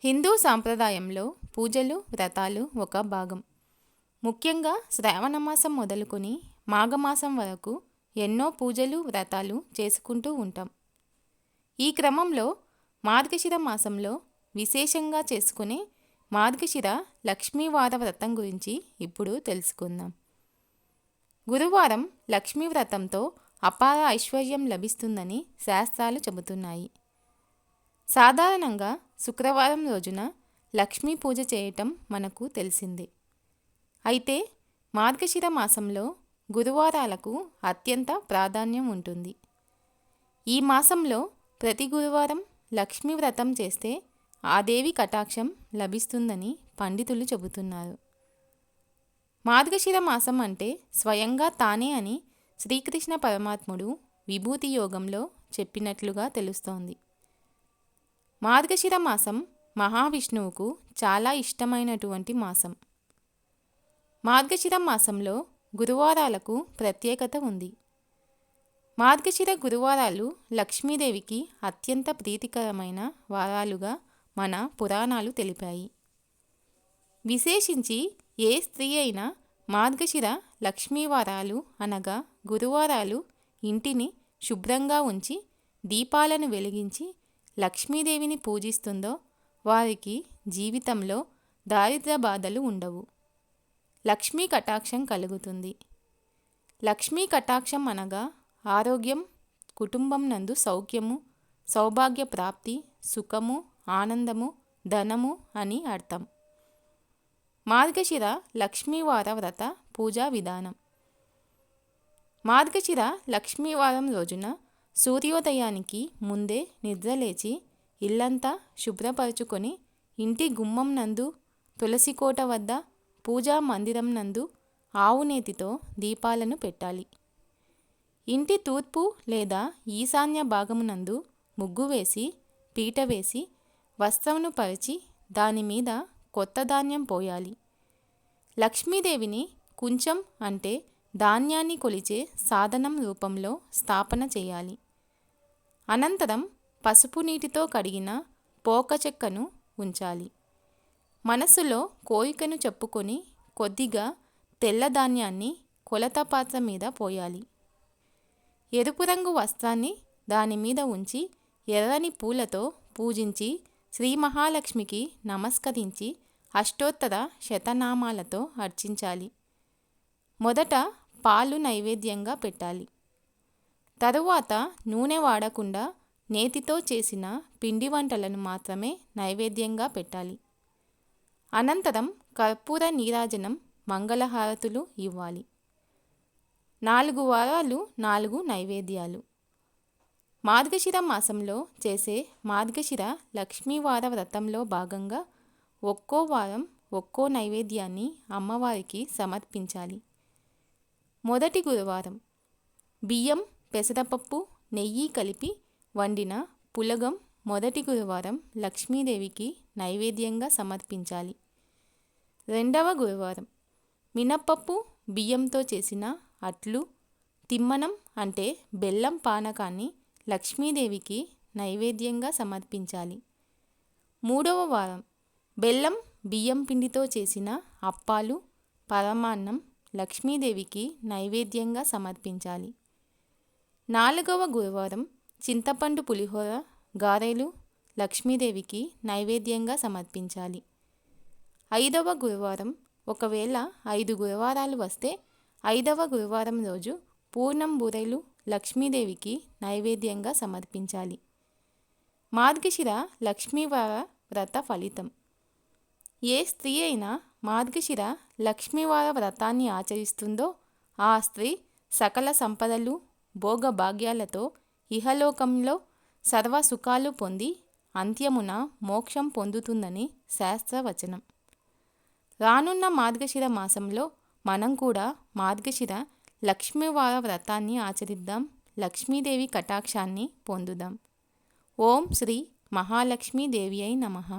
హిందూ సాంప్రదాయంలో పూజలు, వ్రతాలు ఒక భాగం. ముఖ్యంగా శ్రావణమాసం మొదలుకొని మాఘమాసం వరకు ఎన్నో పూజలు, వ్రతాలు చేసుకుంటూ ఉంటాం. ఈ క్రమంలో మార్గశిర మాసంలో విశేషంగా చేసుకునే మార్గశిర లక్ష్మీవార వ్రతం గురించి ఇప్పుడు తెలుసుకుందాం. గురువారం లక్ష్మీ వ్రతంతో అపార ఐశ్వర్యం లభిస్తుందని శాస్త్రాలు చెబుతున్నాయి. సాధారణంగా శుక్రవారం రోజున లక్ష్మీ పూజ చేయటం మనకు తెలిసిందే. అయితే మార్గశిర మాసంలో గురువారాలకు అత్యంత ప్రాధాన్యం ఉంటుంది. ఈ మాసంలో ప్రతి గురువారం లక్ష్మీ వ్రతం చేస్తే ఆ దేవి కటాక్షం లభిస్తుందని పండితులు చెబుతున్నారు. మార్గశిర మాసం అంటే స్వయంగా తానే అని శ్రీకృష్ణ పరమాత్ముడు విభూతి యోగంలో చెప్పినట్లుగా తెలుస్తోంది. మార్గశిర మాసం మహావిష్ణువుకు చాలా ఇష్టమైనటువంటి మాసం. మార్గశిర మాసంలో గురువారాలకు ప్రత్యేకత ఉంది. మార్గశిర గురువారాలు లక్ష్మీదేవికి అత్యంత ప్రీతికరమైన వారాలుగా మన పురాణాలు తెలిపాయి. విశేషించి ఏ స్త్రీ అయినా మార్గశిర లక్ష్మీవారాలు అనగా గురువారాలు ఇంటిని శుభ్రంగా ఉంచి దీపాలను వెలిగించి లక్ష్మీదేవిని పూజిస్తుందో వారికి జీవితంలో దారిద్ర్య బాధలు ఉండవు. లక్ష్మీ కటాక్షం కలుగుతుంది. లక్ష్మీ కటాక్షం అనగా ఆరోగ్యం, కుటుంబం నందు సౌఖ్యము, సౌభాగ్య ప్రాప్తి, సుఖము, ఆనందము, ధనము అని అర్థం. మార్గశిర లక్ష్మీవార వ్రత పూజా విధానం. మార్గశిర లక్ష్మీవారం రోజున సూర్యోదయానికి ముందే నిద్రలేచి ఇల్లంతా శుభ్రపరచుకొని ఇంటి గుమ్మం నందు, తులసి కోట వద్ద, పూజా మందిరం నందు ఆవునేతితో దీపాలను పెట్టాలి. ఇంటి తూర్పు లేదా ఈశాన్య భాగమునందు ముగ్గు వేసి, పీట వేసి, వస్త్రమును పరిచి దానిమీద కొత్త ధాన్యం పోయాలి. లక్ష్మీదేవిని కుంచం అంటే ధాన్యాన్ని కొలిచే సాధనం రూపంలో స్థాపన చేయాలి. అనంతరం పసుపు నీటితో కడిగిన పోక చెక్కను ఉంచాలి. మనస్సులో కోరికను చెప్పుకొని కొద్దిగా తెల్ల ధాన్యాన్ని కొలత పాత్ర మీద పోయాలి. ఎరుపు రంగు వస్త్రాన్ని దాని మీద ఉంచి ఎర్రని పూలతో పూజించి శ్రీ మహాలక్ష్మికి నమస్కరించి అష్టోత్తర శతనామాలతో అర్చించాలి. మొదట పాలు నైవేద్యంగా పెట్టాలి. తరువాత నూనె వాడకుండా నేతితో చేసిన పిండి వంటలను మాత్రమే నైవేద్యంగా పెట్టాలి. అనంతరం కర్పూర నీరాజనం, మంగళహారతులు ఇవ్వాలి. 4 వారాలు 4 నైవేద్యాలు. మార్గశిర మాసంలో చేసే మార్గశిర లక్ష్మీవార వ్రతంలో భాగంగా ఒక్కో వారం ఒక్కో నైవేద్యాన్ని అమ్మవారికి సమర్పించాలి. మొదటి గురువారం బియ్యం, పెసరపప్పు, నెయ్యి కలిపి వండిన పులగం మొదటి గురువారం లక్ష్మీదేవికి నైవేద్యంగా సమర్పించాలి. రెండవ గురువారం మినప్పప్పు, బియ్యంతో చేసిన అట్లు, తిమ్మనం అంటే బెల్లం పానకాన్ని లక్ష్మీదేవికి నైవేద్యంగా సమర్పించాలి. మూడవ వారం బెల్లం, బియ్యం పిండితో చేసిన అప్పాలు, పరమాన్నం లక్ష్మీదేవికి నైవేద్యంగా సమర్పించాలి. 4వ గురువారం చింతపండు పులిహోర, గారెలు లక్ష్మీదేవికి నైవేద్యంగా సమర్పించాలి. 5వ గురువారం ఒకవేళ 5 గురువారాలు వస్తే 5వ గురువారం రోజు పూర్ణం బూరెలు లక్ష్మీదేవికి నైవేద్యంగా సమర్పించాలి. మార్గశిర లక్ష్మీవార వ్రత ఫలితం. ఏ స్త్రీ అయినా మార్గశిర లక్ష్మీవార వ్రతాన్ని ఆచరిస్తుందో ఆ స్త్రీ సకల సంపదలు, భోగభాగ్యాలతో ఇహలోకంలో సర్వ సుఖాలు పొంది అంత్యమున మోక్షం పొందుతుందని శాస్త్రవచనం. రానున్న మార్గశిర మాసంలో మనం కూడా మార్గశిర లక్ష్మీవార వ్రతాన్ని ఆచరిద్దాం. లక్ష్మీదేవి కటాక్షాన్ని పొందుదాం. ఓం శ్రీ మహాలక్ష్మీదేవియై నమః.